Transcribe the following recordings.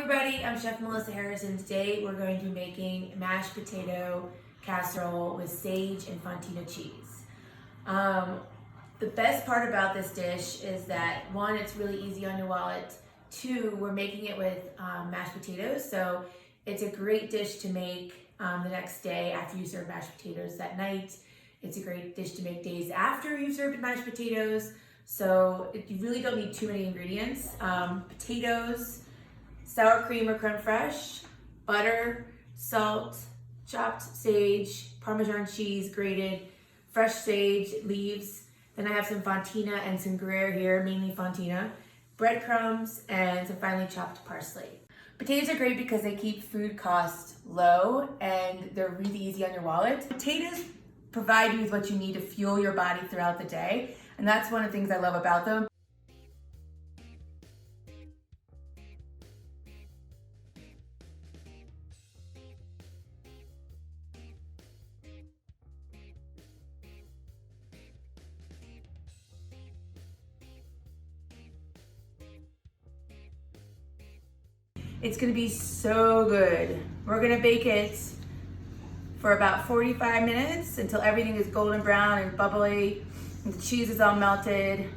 everybody, I'm Chef Melissa Harris, and today we're going to be making mashed potato casserole with sage and Fontina cheese. The best part about this dish is that one, it's really easy on your wallet. Two, we're making it with mashed potatoes, so it's a great dish to make the next day after you serve mashed potatoes that night. It's a great dish to make days after you've served mashed potatoes. So you really don't need too many ingredients. Potatoes, sour cream or creme fraiche, butter, salt, chopped sage, Parmesan cheese grated, fresh sage leaves. Then I have some Fontina and some Gruyere here, mainly Fontina, breadcrumbs, and some finely chopped parsley. Potatoes are great because they keep food costs low and they're really easy on your wallet. Potatoes provide you with what you need to fuel your body throughout the day, and that's one of the things I love about them. It's gonna be so good. We're gonna bake it for about 45 minutes until everything is golden brown and bubbly and the cheese is all melted.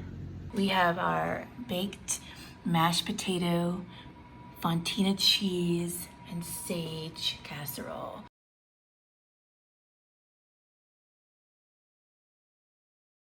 We have our baked mashed potato, Fontina cheese, and sage casserole.